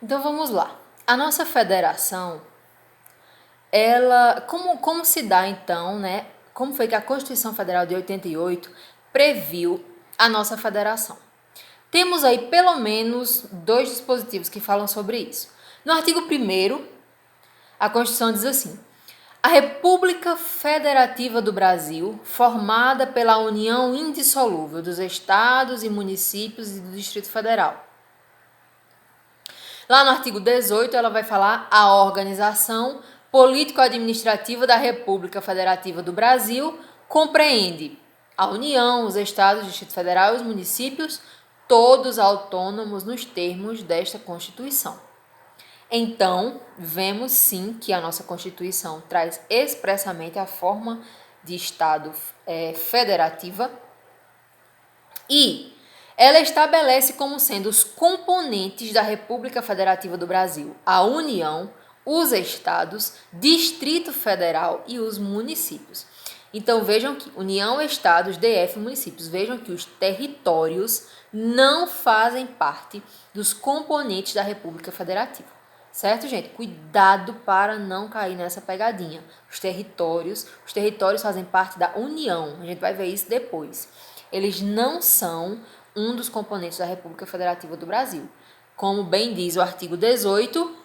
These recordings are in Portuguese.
Então vamos lá. A nossa federação, ela, como se dá então, né? Como foi que a Constituição Federal de 88 previu a nossa federação? Temos aí pelo menos 2 dispositivos que falam sobre isso. No artigo 1º, a Constituição diz assim: a República Federativa do Brasil, formada pela união indissolúvel dos estados e municípios e do Distrito Federal. Lá no artigo 18, ela vai falar a organização político-administrativa da República Federativa do Brasil compreende a União, os estados, o Distrito Federal e os municípios, todos autônomos nos termos desta Constituição. Então, vemos sim que a nossa Constituição traz expressamente a forma de Estado federativa e ela estabelece como sendo os componentes da República Federativa do Brasil a União, os Estados, Distrito Federal e os municípios. Então vejam que União, Estados, DF e municípios, vejam que os territórios não fazem parte dos componentes da República Federativa. Certo, gente? Cuidado para não cair nessa pegadinha. Os territórios fazem parte da União. A gente vai ver isso depois. Eles não são um dos componentes da República Federativa do Brasil. Como bem diz o artigo 18,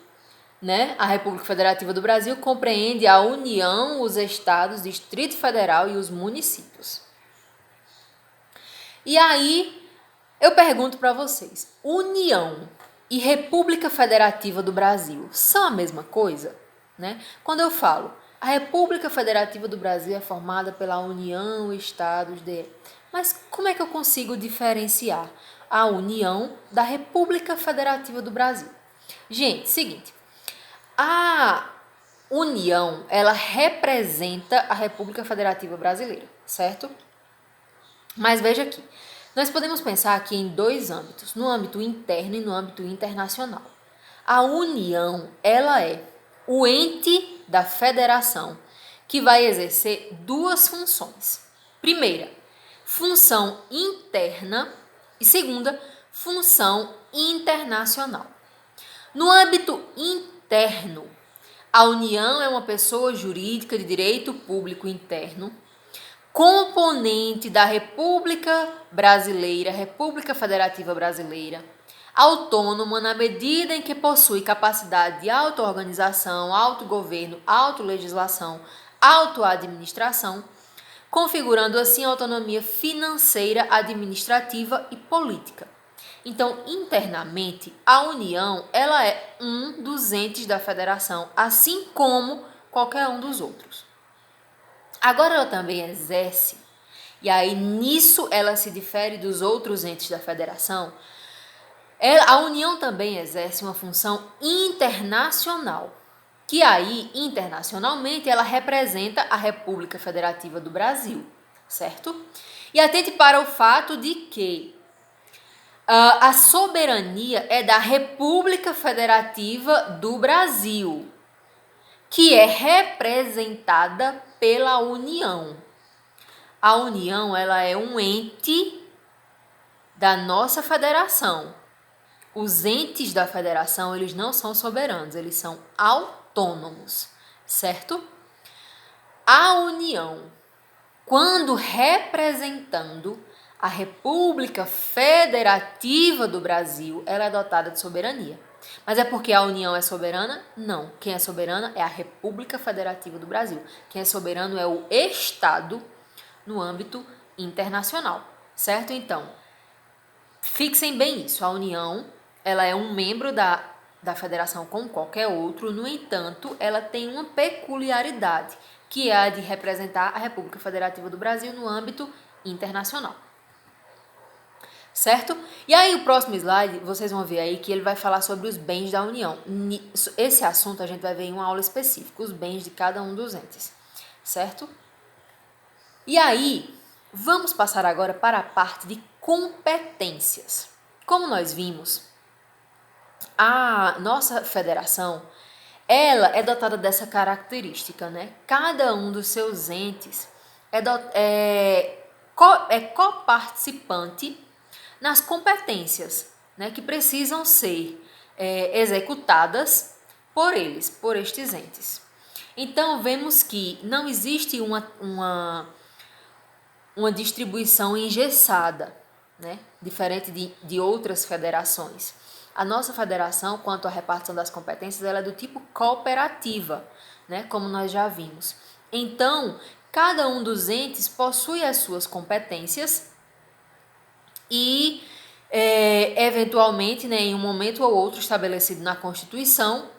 né? A República Federativa do Brasil compreende a União, os estados, Distrito Federal e os municípios. E aí, eu pergunto para vocês, União e República Federativa do Brasil são a mesma coisa? Né? Quando eu falo, a República Federativa do Brasil é formada pela União, Estados, mas como é que eu consigo diferenciar a União da República Federativa do Brasil? Gente, seguinte, a União, ela representa a República Federativa Brasileira, certo? Mas veja aqui, nós podemos pensar aqui em 2 âmbitos, no âmbito interno e no âmbito internacional. A União, ela é o ente da federação que vai exercer 2 funções. Primeira, função interna e segunda, função internacional. No âmbito interno, a União é uma pessoa jurídica de direito público interno, componente da República Brasileira, República Federativa Brasileira, autônoma na medida em que possui capacidade de auto-organização, autogoverno, autolegislação, autoadministração, configurando assim a autonomia financeira, administrativa e política. Então, internamente, a União, ela é um dos entes da federação, assim como qualquer um dos outros. Agora, ela também exerce, e aí nisso ela se difere dos outros entes da federação, a União também exerce uma função internacional, que aí, internacionalmente, ela representa a República Federativa do Brasil, certo? E atente para o fato de que a soberania é da República Federativa do Brasil, que é representada pela União. A União, ela é um ente da nossa federação. Os entes da federação, eles não são soberanos, eles são autônomos, certo? A União, quando representando a República Federativa do Brasil, ela é dotada de soberania. Mas é porque a União é soberana? Não. Quem é soberana é a República Federativa do Brasil. Quem é soberano é o Estado no âmbito internacional, certo? Então, fixem bem isso. A União, ela é um membro da federação como qualquer outro, no entanto, ela tem uma peculiaridade, que é a de representar a República Federativa do Brasil no âmbito internacional. Certo? E aí o próximo slide, vocês vão ver aí que ele vai falar sobre os bens da União. Esse assunto a gente vai ver em uma aula específica, os bens de cada um dos entes. Certo? E aí, vamos passar agora para a parte de competências. Como nós vimos, a nossa federação, ela é dotada dessa característica, né? Cada um dos seus entes é coparticipante nas competências, né, que precisam ser executadas por eles, por estes entes. Então, vemos que não existe uma distribuição engessada, né? Diferente de outras federações. A nossa federação, quanto à repartição das competências, ela é do tipo cooperativa, né? Como nós já vimos. Então, cada um dos entes possui as suas competências e, eventualmente, né, em um momento ou outro estabelecido na Constituição,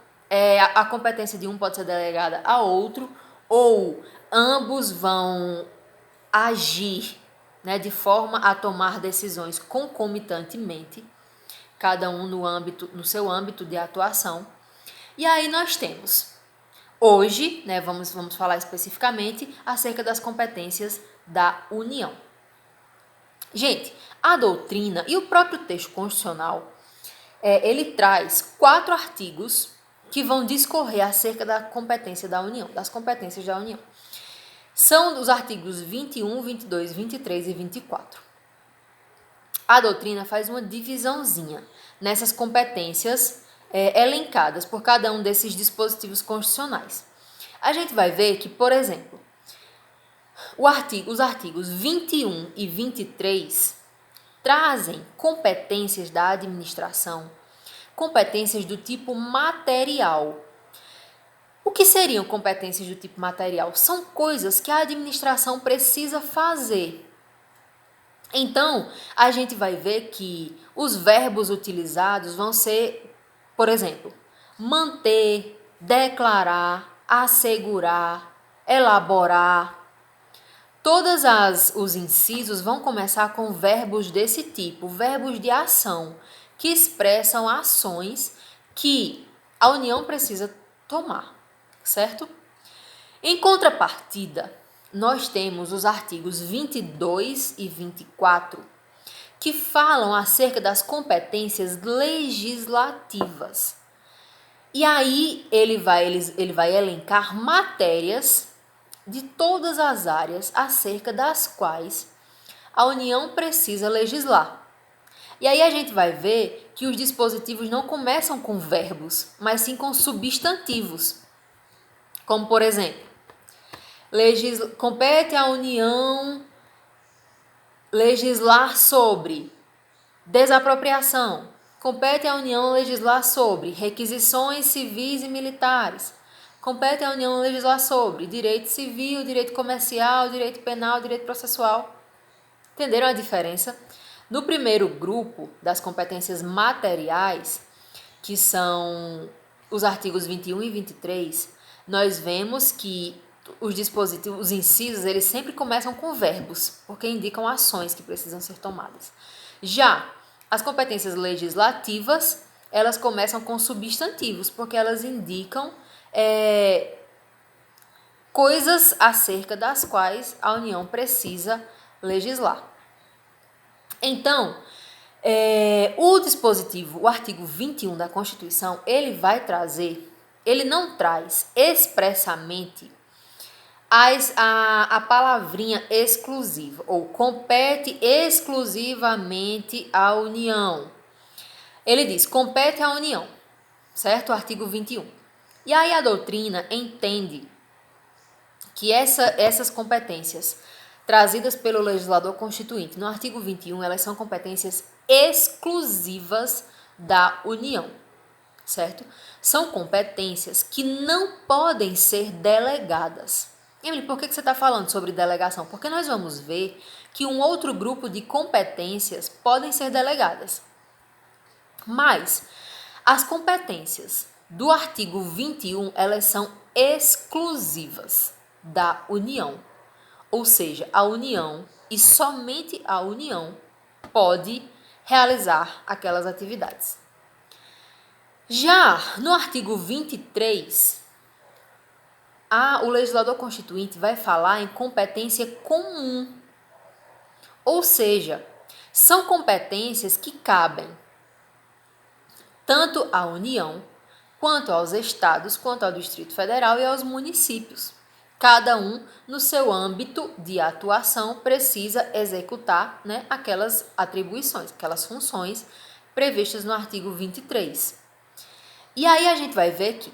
a competência de um pode ser delegada a outro, ou ambos vão agir, né, de forma a tomar decisões concomitantemente, cada um no seu âmbito de atuação. E aí nós temos, hoje, né, vamos falar especificamente acerca das competências da União. Gente, a doutrina e o próprio texto constitucional, ele traz 4 artigos que vão discorrer acerca da competência da União, das competências da União. São os artigos 21, 22, 23 e 24. A doutrina faz uma divisãozinha nessas competências elencadas por cada um desses dispositivos constitucionais. A gente vai ver que, por exemplo, os artigos 21 e 23 trazem competências da administração, competências do tipo material. O que seriam competências do tipo material? São coisas que a administração precisa fazer. Então, a gente vai ver que os verbos utilizados vão ser, por exemplo, manter, declarar, assegurar, elaborar. Todos os incisos vão começar com verbos desse tipo, verbos de ação, que expressam ações que a União precisa tomar, certo? Em contrapartida, nós temos os artigos 22 e 24, que falam acerca das competências legislativas. E aí ele vai elencar matérias de todas as áreas acerca das quais a União precisa legislar. E aí a gente vai ver que os dispositivos não começam com verbos, mas sim com substantivos. Como, por exemplo, compete à União legislar sobre desapropriação. Compete à União legislar sobre requisições civis e militares. Compete à União legislar sobre direito civil, direito comercial, direito penal, direito processual. Entenderam a diferença? No primeiro grupo das competências materiais, que são os artigos 21 e 23, nós vemos que os dispositivos, os incisos, eles sempre começam com verbos, porque indicam ações que precisam ser tomadas. Já as competências legislativas, elas começam com substantivos, porque elas indicam coisas acerca das quais a União precisa legislar. Então, o dispositivo, o artigo 21 da Constituição, ele não traz expressamente a palavrinha exclusiva, ou compete exclusivamente à União. Ele diz, compete à União, certo? Artigo 21. E aí a doutrina entende que essas competências trazidas pelo legislador constituinte no artigo 21, elas são competências exclusivas da União, certo? São competências que não podem ser delegadas. Emily, por que você está falando sobre delegação? Porque nós vamos ver que um outro grupo de competências podem ser delegadas. Mas as competências do artigo 21, elas são exclusivas da União. Ou seja, a União e somente a União pode realizar aquelas atividades. Já no artigo 23, o legislador constituinte vai falar em competência comum. Ou seja, são competências que cabem tanto à União, quanto aos estados, quanto ao Distrito Federal e aos municípios. Cada um, no seu âmbito de atuação, precisa executar, né, aquelas atribuições, aquelas funções previstas no artigo 23. E aí a gente vai ver que,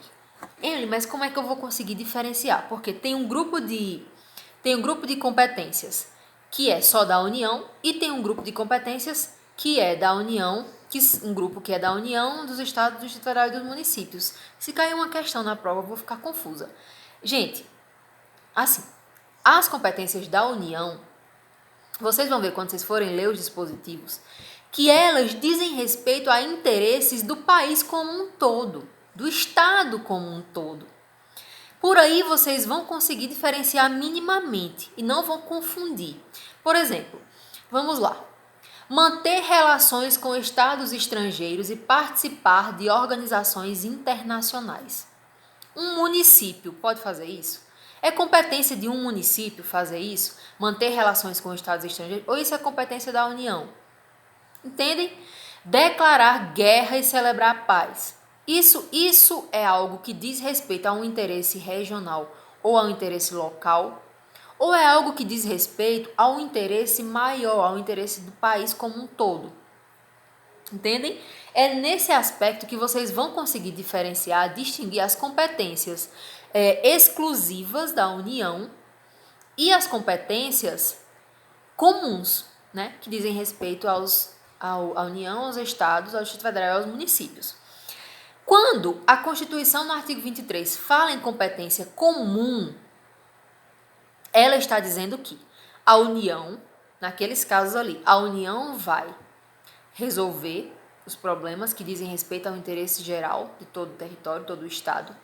Emily, mas como é que eu vou conseguir diferenciar? Porque tem um grupo de competências que é só da União e tem um grupo de competências que é da União, um grupo que é da União, dos estados, do Distrito Federal e dos municípios. Se cair uma questão na prova, eu vou ficar confusa. Gente, assim, as competências da União, vocês vão ver quando vocês forem ler os dispositivos, que elas dizem respeito a interesses do país como um todo, do Estado como um todo. Por aí vocês vão conseguir diferenciar minimamente e não vão confundir. Por exemplo, vamos lá. Manter relações com estados estrangeiros e participar de organizações internacionais. Um município pode fazer isso? É competência de um município fazer isso? Manter relações com estados estrangeiros? Ou isso é competência da União? Entendem? Declarar guerra e celebrar paz. Isso é algo que diz respeito a um interesse regional ou a um interesse local, ou é algo que diz respeito a um interesse maior, ao interesse do país como um todo. Entendem? É nesse aspecto que vocês vão conseguir diferenciar, distinguir as competências exclusivas da União e as competências comuns, né, que dizem respeito à União, aos estados, ao Distrito Federal e aos municípios. Quando a Constituição, no artigo 23, fala em competência comum, ela está dizendo que a União, naqueles casos ali, a União vai resolver os problemas que dizem respeito ao interesse geral de todo o território, todo o Estado.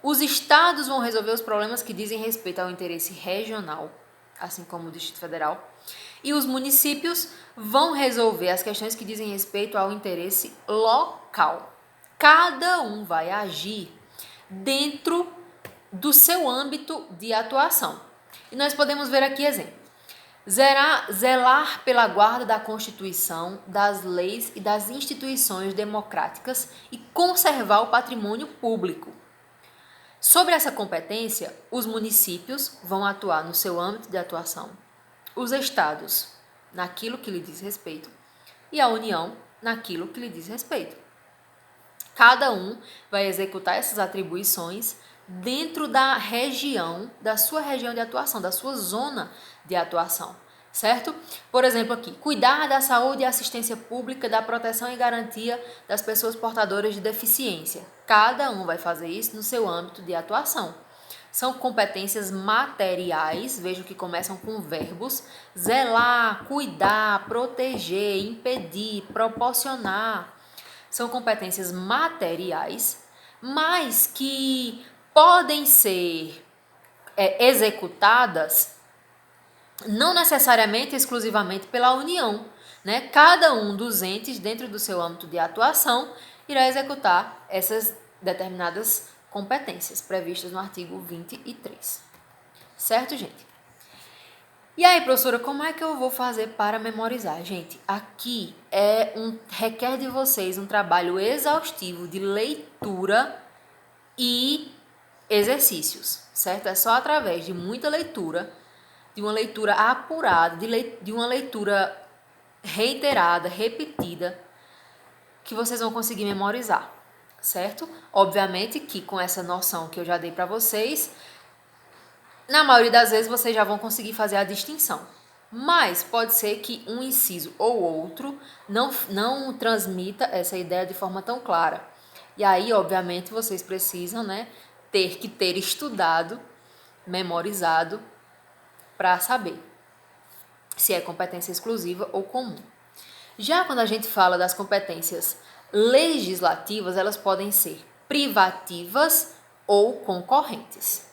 Os estados vão resolver os problemas que dizem respeito ao interesse regional, assim como o Distrito Federal. E os municípios vão resolver as questões que dizem respeito ao interesse local. Cada um vai agir dentro do seu âmbito de atuação. E nós podemos ver aqui exemplo. Zelar pela guarda da Constituição, das leis e das instituições democráticas e conservar o patrimônio público. Sobre essa competência, os municípios vão atuar no seu âmbito de atuação, os estados naquilo que lhe diz respeito e a União naquilo que lhe diz respeito. Cada um vai executar essas atribuições dentro da região, da sua região de atuação, da sua zona de atuação, certo? Por exemplo aqui, cuidar da saúde e assistência pública, da proteção e garantia das pessoas portadoras de deficiência. Cada um vai fazer isso no seu âmbito de atuação. São competências materiais, vejo que começam com verbos: zelar, cuidar, proteger, impedir, proporcionar. São competências materiais, mas que podem ser executadas não necessariamente exclusivamente pela União, né? Cada um dos entes dentro do seu âmbito de atuação irá executar essas determinadas competências previstas no artigo 23. Certo, gente? E aí, professora, como é que eu vou fazer para memorizar? Gente, aqui requer de vocês um trabalho exaustivo de leitura e exercícios, certo? É só através de muita leitura, de uma leitura apurada, de uma leitura reiterada, repetida, que vocês vão conseguir memorizar, certo? Obviamente que com essa noção que eu já dei para vocês, na maioria das vezes vocês já vão conseguir fazer a distinção. Mas pode ser que um inciso ou outro não transmita essa ideia de forma tão clara. E aí, obviamente, vocês precisam, né, ter estudado, memorizado, para saber se é competência exclusiva ou comum. Já quando a gente fala das competências legislativas, elas podem ser privativas ou concorrentes.